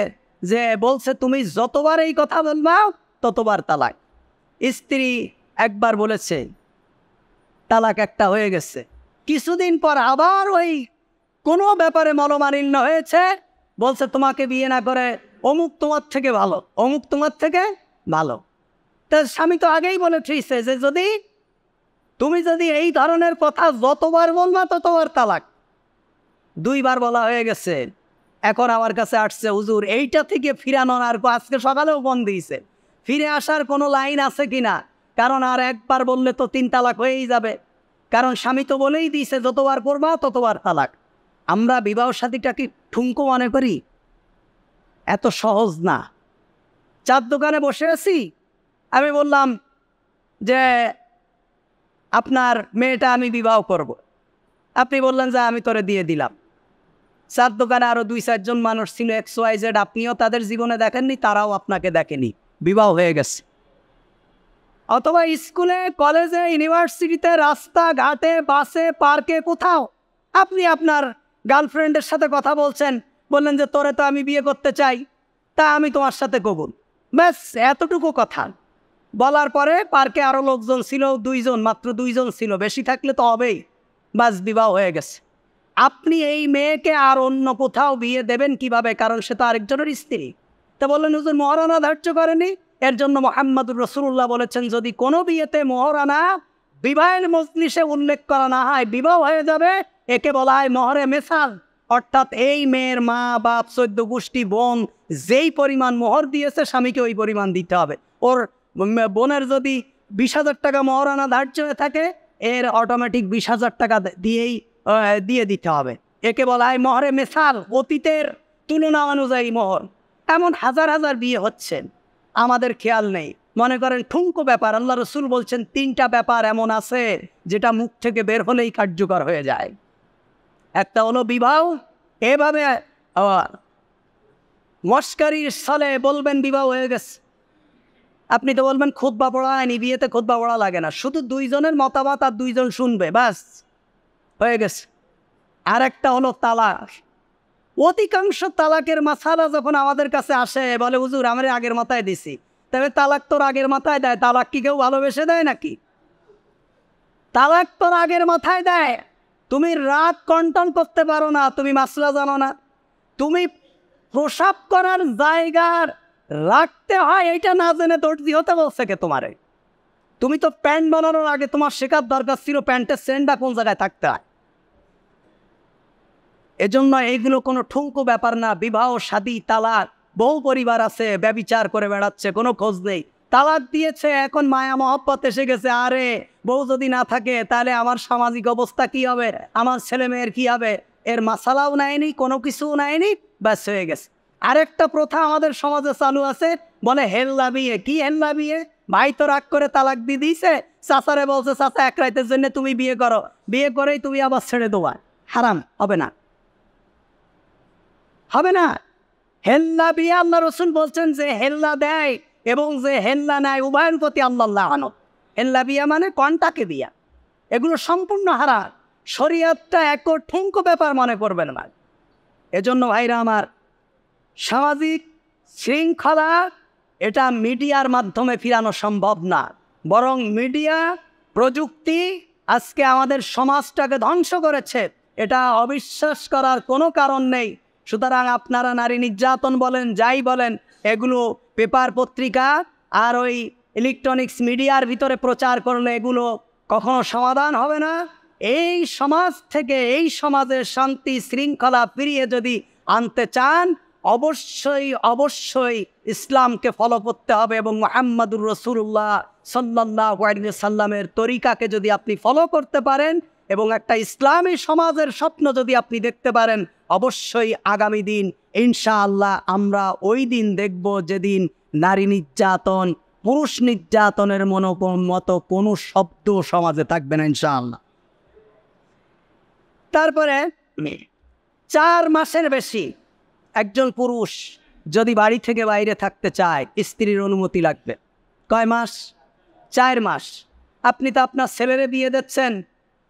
যে বলছে তুমি যতবার এই কথা বলবা ততবার তালাক। স্ত্রী একবার বলেছে, তালাক একটা হয়ে গেছে। কিছুদিন পর আবার ওই কোনো ব্যাপারে মনোমালিন্য হয়েছে, বলছে তোমাকে বিয়ে না করে অমুক তোমার থেকে ভালো, অমুক তোমার থেকে ভালো। তা স্বামী তো আগেই বলেছে যে যদি তুমি যদি এই ধরনের কথা যতবার বলবা ততবার তালাক। 2 বার বলা হয়ে গেছে। এখন আমার কাছে আসছে, হুজুর এইটা থেকে ফিরানোর, আর আজকে সকালেও ফোন দিয়েছে, ফিরে আসার কোনো লাইন আছে কিনা, কারণ আর একবার বললে তো 3 তালাক হয়েই যাবে। কারণ স্বামী তো বলেই দিয়েছে যতবার করবা ততবার তালাক। আমরা বিবাহ সাথীটা কি ঠুনকো মনে করি? এত সহজ না। চার দোকানে বসে আছি, আমি বললাম যে আপনার মেয়েটা আমি বিবাহ করব। আপনি বললেন যে আমি তোরে দিয়ে দিলাম। চার দোকানে আরও 2-4 জন মানুষ ছিল, XYZ, আপনিও তাদের জীবনে দেখেননি, তারাও আপনাকে দেখেনি, বিবাহ হয়ে গেছে। অথবা স্কুলে, কলেজে, ইউনিভার্সিটিতে, রাস্তাঘাটে, বাসে, পার্কে, কোথাও আপনি আপনার গার্লফ্রেন্ডের সাথে কথা বলছেন, বললেন যে তোরে তো আমি বিয়ে করতে চাই, তা আমি তোমার সাথে কবুল। ব্যাস এতটুকু কথা বলার পরে পার্কে আরও লোকজন ছিল, 2 জন, মাত্র 2 জন ছিল, বেশি থাকলে তো হবেই, বাস বিবাহ হয়ে গেছে। আপনি এই মেয়েকে আর অন্য কোথাও বিয়ে দেবেন কিভাবে? কারণ সে তো আরেকজনের স্ত্রী। তা বললেন হুজুর মহারানা ধার্য করেনি, এর জন্য মুহাম্মদুর রাসূলুল্লাহ বলেছেন যদি কোনো বিয়েতে মহারানা বিবাহের মজলিসে উল্লেখ করা না হয়, বিবাহ হয়ে যাবে, একে বলা হয় মহরে মেসাল। অর্থাৎ এই মেয়ের মা বাপ, 14 গোষ্ঠী, বোন যেই পরিমাণ মোহর দিয়েছে স্বামীকে ওই পরিমাণ দিতে হবে। ওর বোনের যদি 20,000 টাকা মহারানা ধার্য হয়ে থাকে, এর অটোমেটিক 20,000 টাকা দিয়ে দিতে হবে। একে বলা হয় মহরে মেসাল, অতীতের তুলনা অনুযায়ী মোহর। এমন হাজার হাজার বিয়ে হচ্ছে, আমাদের খেয়াল নেই, মনে করেন ঠুনকো ব্যাপার। আল্লাহ রসুল বলছেন 3টা ব্যাপার এমন আছে যেটা মুখ থেকে বের হলেই কার্যকর হয়ে যায়। একটা হলো বিবাহ, এভাবে মস্কারির ছলে বলবেন বিবাহ হয়ে গেছে। আপনি তো বলবেন খুতবা পড়া হয়নি, বিয়েতে খুতবা পড়া লাগে না, শুধু 2 জনের মতামত আর 2 জন শুনবে, বাস হয়ে গেছে। আর একটা হলো তালাক। অধিকাংশ তালাকের মাসালা যখন আমাদের কাছে আসে বলে হুজুর আমরা আগের মাথায় দিছি, তবে তালাক তোর আগের মাথায় দেয়, তালাক কি কেউ ভালোবেসে দেয় নাকি? তালাক তোর আগের মাথায় দেয়। তুমি রাত কন্ট্রোল করতে পারো না, তুমি মাসলা জানো না, তুমি প্রসাব করার জায়গার রাখতে হয় এটা না জেনে দর্জি হতে বলছে কে তোমারে? তুমি তো প্যান্ট বানানোর আগে তোমার শেখার দরকার ছিল প্যান্টের সেন্টটা কোন জায়গায় থাকতে হয়। এজন্য এইগুলো কোনো ঠুনকো ব্যাপার না। বিবাহ শাদী তালাক, বহু পরিবার আছে ব্যভিচার করে বেড়াচ্ছে, কোনো খোঁজ নেই। তালাক দিয়েছে, এখন মায়া মহব্বত এসে গেছে, আরে বউ যদি না থাকে তাহলে আমার সামাজিক অবস্থা কি হবে, আমার ছেলে মেয়ের কি হবে, এর মাসালাও নেয়নি, কোনো কিছুও নেয়নি, ব্যাস হয়ে গেছে। আরেকটা প্রথা আমাদের সমাজে চালু আছে, বলে হেল্লা বিয়ে। কি হেল্লা বিয়ে? ভাই তো রাগ করে তালাক দিয়ে দিয়েছে, চাচারে বলছে চাচা এক রাতের জন্য তুমি বিয়ে করো, বিয়ে করেই তুমি আবার ছেড়ে দেওয়া। হারাম, হবে না, হবে না। হেল্লা বিয়ে আল্লাহ রসুল বলছেন যে হেল্লা দেয় এবং যে হেল্লা নেয় উভয়ের প্রতি আল্লাহ লানত। হেল্লা বিয়া মানে কন্টাকে বিয়া, এগুলো সম্পূর্ণ হারাম। শরীয়তটা এক ঠুনকো ব্যাপার মনে করবেন না। এজন্য ভাইরা আমার, সামাজিক শৃঙ্খলা এটা মিডিয়ার মাধ্যমে ফিরানো সম্ভব না, বরং মিডিয়া প্রযুক্তি আজকে আমাদের সমাজটাকে ধ্বংস করেছে, এটা অবিশ্বাস করার কোনো কারণ নেই। সুতরাং আপনারা নারী নির্যাতন বলেন, যাই বলেন, এগুলো পেপার পত্রিকা আর ওই ইলেকট্রনিক্স মিডিয়ার ভিতরে প্রচার করলে এগুলো কখনো সমাধান হবে না। এই সমাজ থেকে, এই সমাজের শান্তি শৃঙ্খলা ফিরিয়ে যদি আনতে চান, অবশ্যই অবশ্যই ইসলামকে ফলো করতে হবে এবং মুহাম্মাদুর রাসূলুল্লাহ সাল্লাল্লাহু আলাইহি সাল্লামের তরিকাকে যদি আপনি ফলো করতে পারেন এবং একটা ইসলামী সমাজের স্বপ্ন যদি আপনি দেখতে পারেন, অবশ্যই আগামী দিন ইনশাআল্লাহ আমরা ওই দিন দেখব যেদিন নারী নির্যাতন, পুরুষ নির্যাতনের মতো কোনো শব্দ সমাজে থাকবে না ইনশাআল্লাহ। তারপরে 4 মাসের বেশি একজন পুরুষ যদি বাড়ি থেকে বাইরে থাকতে চায়, স্ত্রীর অনুমতি লাগবে। কয় মাস? 4 মাস। আপনি তো আপনার ছেলেরে বিয়ে দিচ্ছেন,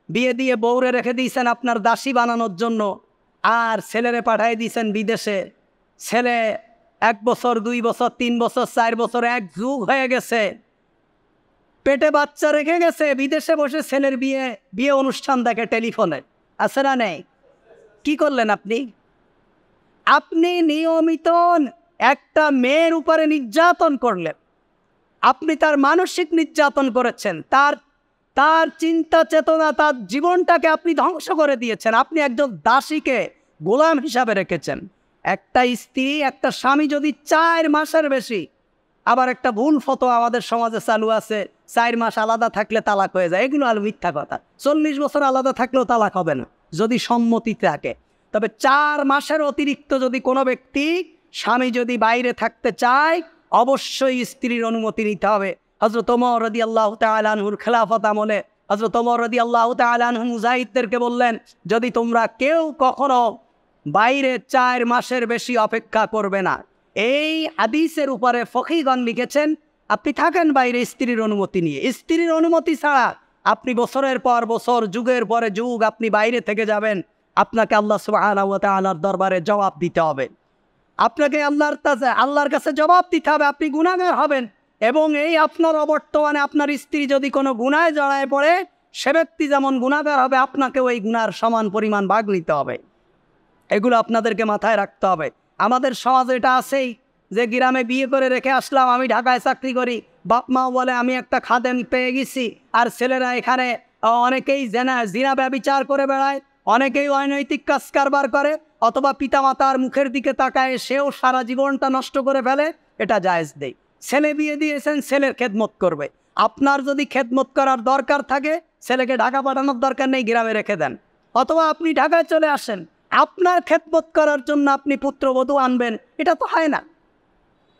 বিয়ে দিয়ে বউরে রেখে দিয়েছেন আপনার দাসী বানানোর জন্য, আর ছেলেরে পাঠাই দিয়েছেন বিদেশে। ছেলে 1 বছর, 2 বছর, 3 বছর, 4 বছর, 1 যুগ হয়ে গেছে, পেটে বাচ্চা রেখে গেছে, বিদেশে বসে ছেলের বিয়ে অনুষ্ঠান দেখে টেলিফোনে, আছে না নেই? কি করলেন আপনি? আপনি নিয়মিত একটা মেয়ের উপরে নির্যাতন করলেন, আপনি তার মানসিক নির্যাতন করেছেন, তার চিন্তা চেতনা, তার জীবনটাকে আপনি ধ্বংস করে দিয়েছেন। আপনি একজন দাসীকে গোলাম হিসাবে রেখেছেন। একটা স্ত্রী, একটা স্বামী যদি 4 মাসের বেশি, আবার একটা ভুল ফতোয়া আমাদের সমাজে চালু আছে, 4 মাস আলাদা থাকলে তালাক হয়ে যায়, এগুলো আর মিথ্যা কথা। 40 বছর আলাদা থাকলেও তালাক হবে না যদি সম্মতি থাকে। তবে 4 মাসের অতিরিক্ত যদি কোনো ব্যক্তি, স্বামী যদি বাইরে থাকতে চায়, অবশ্যই স্ত্রীর অনুমতি নিতে হবে। হযরত ওমর রাদিয়াল্লাহু তাআলা আনহুর খেলাফত আমলে হযরত ওমর রাদিয়াল্লাহু তাআলা আনহু মুজাহিদদেরকে বললেন, যদি তোমরা কেউ কখনো বাইরে 4 মাসের বেশি অপেক্ষা করবে না। এই হাদিসের উপরে ফকিহগণ লিখেছেন, আপনি থাকেন বাইরে স্ত্রীর অনুমতি নিয়ে, স্ত্রীর অনুমতি ছাড়া আপনি বছরের পর বছর, যুগের পরে যুগ আপনি বাইরে থেকে যাবেন, আপনাকে আল্লাহ সুবহানাহু ওয়া তাআলার দরবারে জবাব দিতে হবে। আপনাকে আল্লাহর কাছে জবাব দিতে হবে, আপনি গুনাহগার হবেন। এবং এই আপনার অবর্তমানে আপনার স্ত্রী যদি কোনো গুনায় জড়ায় পড়ে, সে ব্যক্তি যেমন গুনাহগার হবে, আপনাকে ওই গুনার সমান পরিমাণ ভাগ নিতে হবে। এগুলো আপনাদেরকে মাথায় রাখতে হবে। আমাদের সমাজে এটা আছেই যে গ্রামে বিয়ে করে রেখে আসলাম, আমি ঢাকায় চাকরি করি, বাপ মাও বলে আমি একটা খাদেম পেয়ে গেছি, আর ছেলেরা এখানে অনেকেই জিনা ব্যভিচার করে বেড়ায়, অনেকেই অনৈতিক কাজ কারবার করে, অথবা পিতামাতার মুখের দিকে তাকায় সেও সারা জীবনটা নষ্ট করে ফেলে। এটা জায়েজ নেই। ছেলে বিয়ে দিয়েছেন, ছেলের খেদমত করবে। আপনার যদি খেদমত করার দরকার থাকে, ছেলেকে ঢাকা পাঠানোর দরকার নেই, গ্রামে রেখে দেন। অথবা আপনি ঢাকায় চলে আসেন, আপনার খেদমত করার জন্য আপনি পুত্রবধূ আনবেন, এটা তো হয় না,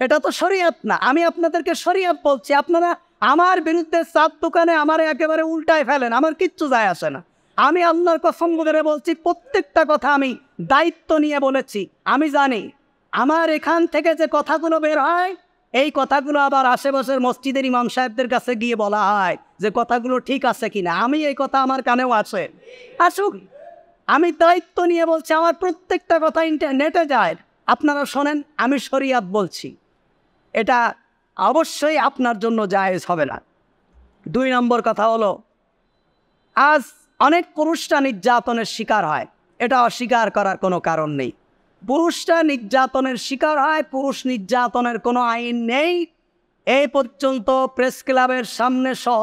এটা তো শরীয়ত না। আমি আপনাদেরকে শরীয়ত বলছি, আপনারা আমার বিরুদ্ধে 4 দোকানে আমার একেবারে উল্টায় ফেলেন, আমার কিচ্ছু যায় আসে না। আমি আল্লাহর কসম করে বলছি, প্রত্যেকটা কথা আমি দায়িত্ব নিয়ে বলেছি। আমি জানি আমার এখান থেকে যে কথাগুলো বের হয়, এই কথাগুলো আবার আশেপাশের মসজিদের ইমাম সাহেবদের কাছে গিয়ে বলা হয় যে কথাগুলো ঠিক আছে কিনা। আমি এই কথা আমার কানেও আসে, আসুক, আমি দায়িত্ব নিয়ে বলছি, আমার প্রত্যেকটা কথা ইন্টারনেটে যায়, আপনারা শোনেন। আমি শরিয়াত বলছি, এটা অবশ্যই আপনার জন্য জায়েজ হবে না। 2 নম্বর কথা হলো, আজ অনেক পুরুষরা নির্যাতনের শিকার হয়, এটা অস্বীকার করার কোনো কারণ নেই। পুরুষরা নির্যাতনের শিকার হয়, পুরুষ নির্যাতনের কোনো আইন নেই। এই পর্যন্ত প্রেস ক্লাবের সামনে সহ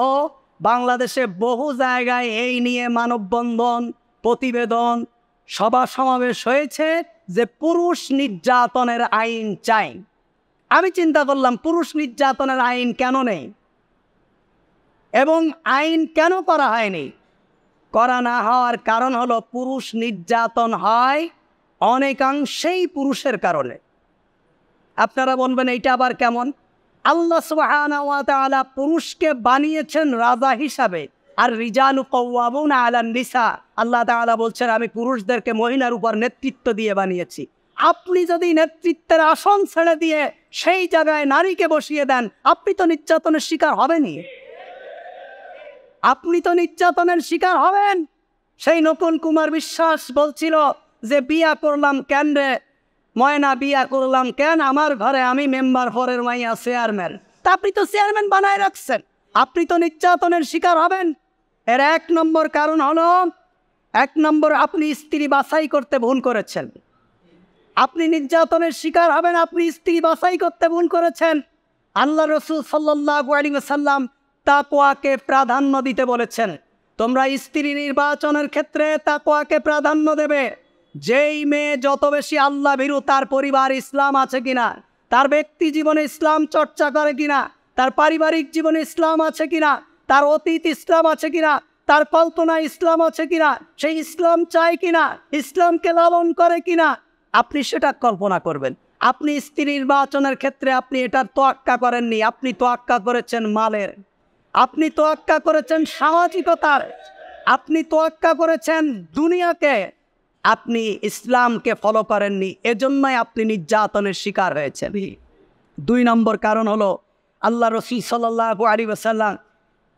বাংলাদেশে বহু জায়গায় এই নিয়ে মানববন্ধন, প্রতিবেদন, সভা সমাবেশ হয়েছে যে পুরুষ নির্যাতনের আইন চাই। আমি চিন্তা করলাম, পুরুষ নির্যাতনের আইন কেন নেই এবং আইন কেন করা হয়নি? করা না হওয়ার কারণ হলো, পুরুষ নির্যাতন হয় অনেকাংশেই পুরুষের কারণে। আপনারা বলবেন এইটা আবার কেমন? আল্লাহ সুবহানাহু ওয়া তাআলা পুরুষকে বানিয়েছেন রাজা হিসাবে, আর রিজালু কাওয়ামুনা আলান নিসা। আল্লাহ তাআলা বলছেন, আমি পুরুষদেরকে মহিলার উপর নেতৃত্ব দিয়ে বানিয়েছি। আপনি যদি নেতৃত্বের আসন ছেড়ে দিয়ে সেই জায়গায় নারীকে বসিয়ে দেন, আপনি তো নির্যাতনের শিকার হবেনই। আপনি তো নির্যাতনের শিকার হবেন। সেই নকুল কুমার বিশ্বাস বলছিল যে, বিয়া করলাম কেন রে ময়না, বিয়া করলাম কেন, আমার ঘরে আমি মেম্বার ফরের মাইয়া চেয়ারম্যান। তা আপনি তো চেয়ারম্যান বানায় রাখছেন, আপনি তো নির্যাতনের শিকার হবেন। এর 1 নম্বর কারণ হলো, 1 নম্বর, আপনি স্ত্রী বাছাই করতে ভুল করেছেন। আপনি নির্যাতনের শিকার হবেন, আপনি স্ত্রী বাছাই করতে ভুল করেছেন। আল্লাহ রাসূল সাল্লাল্লাহু আলাইহি ওয়াসাল্লাম তাকওয়াকে প্রাধান্য দিতে বলেছেন। তোমরা স্ত্রী নির্বাচনের ক্ষেত্রে তাকওয়াকে প্রাধান্য দেবে। যেই মেয়ে যত বেশি আল্লাহ ভীরু, তার পরিবার ইসলাম আছে কিনা, তার ব্যক্তি জীবনে ইসলাম চর্চা করে কিনা, তার পারিবারিক জীবনে ইসলাম আছে কিনা, তার অতীত ইসলাম আছে কিনা, তার কল্পনা ইসলাম আছে কিনা, সেই ইসলাম চায় কিনা, ইসলামকে লালন করে কিনা, আপনি সেটা কল্পনা করবেন। আপনি স্ত্রী নির্বাচনের ক্ষেত্রে আপনি এটার তোয়াক্কা করেননি, আপনি তোয়াক্কা করেছেন মালের, আপনি তোয়াক্কা করেছেন সামাজিকতার, আপনি তোয়াক্কা করেছেন দুনিয়াকে, আপনি ইসলামকে ফলো করেননি। এজন্যই আপনি নির্যাতনের শিকার হয়েছেন। 2 নম্বর কারণ হলো, আল্লাহ রাসূল সাল্লাল্লাহু আলাইহি ওয়াসাল্লাম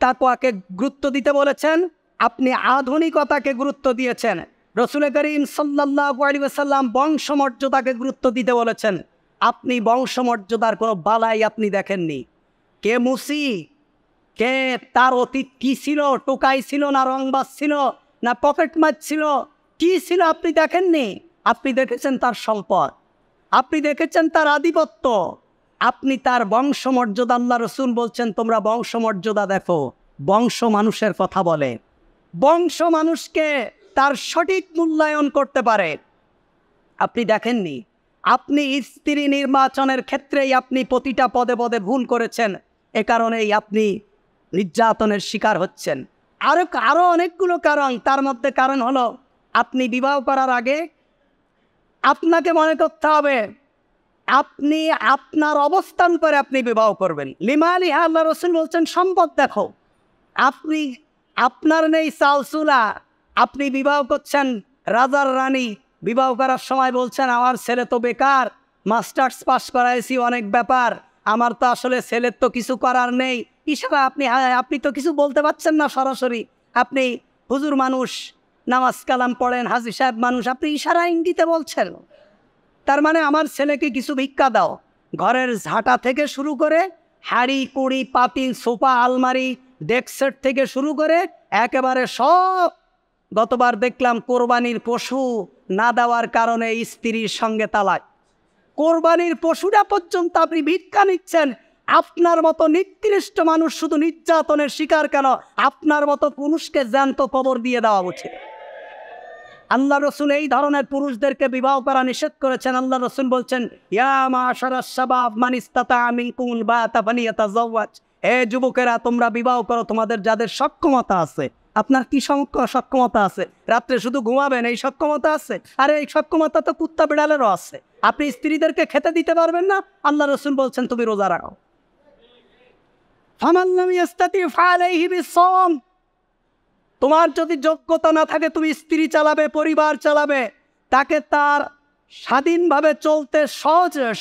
তাকওয়াকে গুরুত্ব দিতে বলেছেন, আপনি আধুনিকতাকে গুরুত্ব দিয়েছেন। রাসূল করিম সাল্লাল্লাহু আলাইহি ওয়াসাল্লাম বংশমর্যাদাকে গুরুত্ব দিতে বলেছেন, আপনি বংশমর্যাদার কোনো বালাই আপনি দেখেননি। কে মুসি, কে তার অতীত কী ছিল, টোকাই ছিল না রংবাজ ছিল না পকেট মার ছিল, কী ছিল আপনি দেখেননি। আপনি দেখেছেন তার সম্পদ, আপনি দেখেছেন তার আধিপত্য, আপনি তার বংশমর্যাদা। আল্লাহ রাসূল বলছেন, তোমরা বংশমর্যাদা দেখো। বংশ মানুষের কথা বলে, বংশ মানুষকে তার সঠিক মূল্যায়ন করতে পারে। আপনি দেখেননি। আপনি স্ত্রী নির্বাচনের ক্ষেত্রেই আপনি প্রতিটা পদে পদে ভুল করেছেন, এ কারণেই আপনি নির্যাতনের শিকার হচ্ছেন। আরও অনেকগুলো কারণ, তার মধ্যে কারণ হলো, আপনি বিবাহ করার আগে আপনাকে মনে করতে হবে আপনি আপনার অবস্থান করে আপনি বিবাহ করবেন। লিমালিহা, আল্লাহ রাসূল বলছেন, সম্পদ দেখো। আপনি আপনার নেই চালচুলা, আপনি বিবাহ করছেন রাজার রানী, বিবাহ করার সময় বলছেন, আমার ছেলে তো বেকার, মাস্টার্স পাস করাইছি, অনেক ব্যাপার, আমার তো আসলে ছেলের তো কিছু করার নেই। ইশারা, আপনি তো কিছু বলতে পারছেন না সরাসরি। আপনি হুজুর মানুষ, নামাজ কালাম পড়েন, হাজী সাহেব মানুষ, আপনি ইশারা ইঙ্গিতে বলছেন। তার মানে আমার ছেলেকে কিছু ভিক্ষা দাও। ঘরের ঝাঁটা থেকে শুরু করে হাঁড়ি কুড়ি পাতিল সোফা আলমারি ডেস্ক থেকে শুরু করে একেবারে সব। গতবার দেখলাম কোরবানির পশু না দেওয়ার কারণে স্ত্রীর সঙ্গে তালাক। কোরবানির পশুটা পর্যন্ত আপনি ভিক্ষা নিচ্ছেন। আপনার মতো নিকৃষ্ট মানুষ শুধু নির্যাতনের শিকার কেন, আপনার মতো পুরুষকে জ্যান্ত কবর দিয়ে দেওয়া উচিত। আল্লাহ রাসূল এই ধরনের পুরুষদেরকে বিবাহ করা নিষেধ করেছেন। আল্লাহ রাসূল বলছেন, ইয়া মাশারাস শাবাব মান ইসতাতা মিনকুমুল বাতা ফালিয়াতাযাওয়াজ। হে যুবকেরা, তোমরা বিবাহ করো তোমাদের যাদের সক্ষমতা আছে। আপনার কি সক্ষমতা আছে? রাত্রে শুধু ঘুমাবেন এই সক্ষমতা আছে? আরে এই সক্ষমতা তো কুত্তা বিড়ালেরও আছে। আপনি স্ত্রীদেরকে খেতে দিতে পারবেন না, আল্লাহ রাসূল বলছেন তুমি রোজা রাখো। ফামান লাম ইস্তাতি ফালাইহি বিসসাওম। তোমার যদি যোগ্যতা না থাকে, তুমি স্ত্রী চালাবে, পরিবার চালাবে, তাকে তার স্বাধীনভাবে চলতে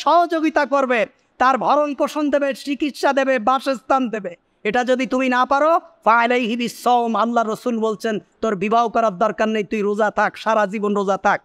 সহযোগিতা করবে, তার ভরণ পোষণ দেবে, চিকিৎসা দেবে, বাসস্থান দেবে। এটা যদি তুমি না পারো ফালাইহি বিসসাওম, আল্লাহ রসুল বলছেন তোর বিবাহ করার দরকার নেই, তুই রোজা থাক, সারা জীবন রোজা থাক।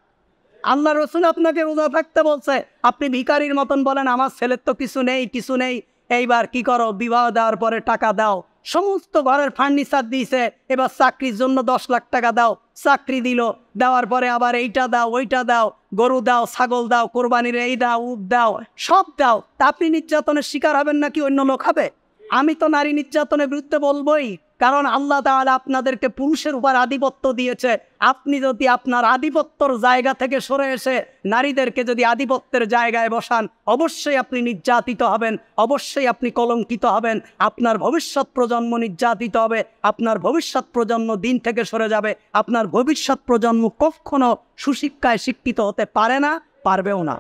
আল্লাহ রসুল আপনাকে রোজা থাকতে বলছে, আপনি ভিখারির মতন বলেন আমার ছেলের তো কিছু নেই কিছু নেই, এইবার কি করো, বিবাহ দেওয়ার পরে টাকা দাও, সমস্ত ঘরের ফার্নিচার দিয়েছে, এবার চাকরির জন্য 10 লাখ টাকা দাও, চাকরি দিল, দেওয়ার পরে আবার এইটা দাও ওইটা দাও, গরু দাও ছাগল দাও, কোরবানির এই দাও উট দাও, সব দাও, তা আপনি নির্যাতনের শিকার হবেন নাকি অন্য লোক হবে? আমি তো নারী নির্যাতনের বিরুদ্ধে বলবোই, কারণ আল্লাহ তাআলা আপনাদেরকে পুরুষের উপর আধিপত্য দিয়েছে। আপনি যদি আপনার আধিপত্যর জায়গা থেকে সরে এসে নারীদেরকে যদি আধিপত্যের জায়গায় বসান, অবশ্যই আপনি নির্যাতিত হবেন, অবশ্যই আপনি কলঙ্কিত হবেন, আপনার ভবিষ্যৎ প্রজন্ম নির্যাতিত হবে, আপনার ভবিষ্যৎ প্রজন্ম দিন থেকে সরে যাবে, আপনার ভবিষ্যৎ প্রজন্ম কখনো সুশিক্ষায় শিক্ষিত হতে পারে না, পারবেও না।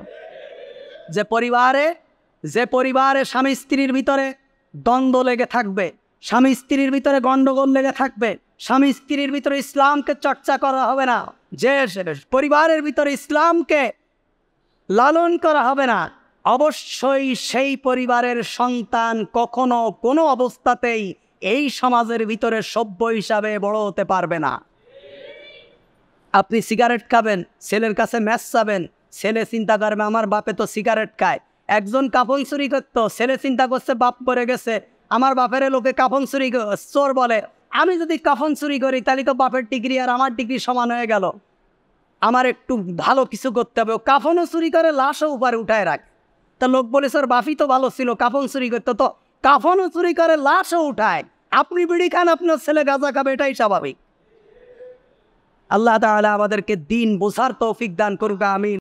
যে পরিবারে স্বামী স্ত্রীর ভিতরে দ্বন্দ্ব লেগে থাকবে, স্বামী স্ত্রীর ভিতরে গন্ডগোল লেগে থাকবে, স্বামী স্ত্রীর ভিতরে ইসলামকে চর্চা করা হবে না, যে পরিবারের ভিতরে ইসলামকে লালন করা হবে না, অবশ্যই সেই পরিবারের সন্তান কখনো কোনো অবস্থাতেই এই সমাজের ভিতরে সভ্য হিসাবে বড় হতে পারবে না। আপনি সিগারেট খাবেন, ছেলের কাছে ম্যাচ চাবেন, ছেলে চিন্তা করবে আমার বাপে তো সিগারেট খায়। একজন কাফন চুরি করতো, ছেলে চিন্তা করছে বাপ পরে গেছে, আমার বাপের লোকে কাফন চুরি চোর বলে, আমি যদি কাফন চুরি করি তাহলে তো বাপের ডিগ্রি আর আমার ডিগ্রি সমান হয়ে গেল, আমার একটু ভালো কিছু করতে হবে। কাফনও চুরি করে, লাশও উপরে উঠায় রাখে। তা লোক বলেছে ওর বাপই তো ভালো ছিল, কাফন চুরি করতো, তো কাফনও চুরি করে লাশও উঠায়। আপনি বিড়ি খান, আপনার ছেলে গাঁজা খাবে, এটাই স্বাভাবিক। আল্লাহ তাআলা আমাদেরকে দিন বোঝার তৌফিক দান করুক, আমিন।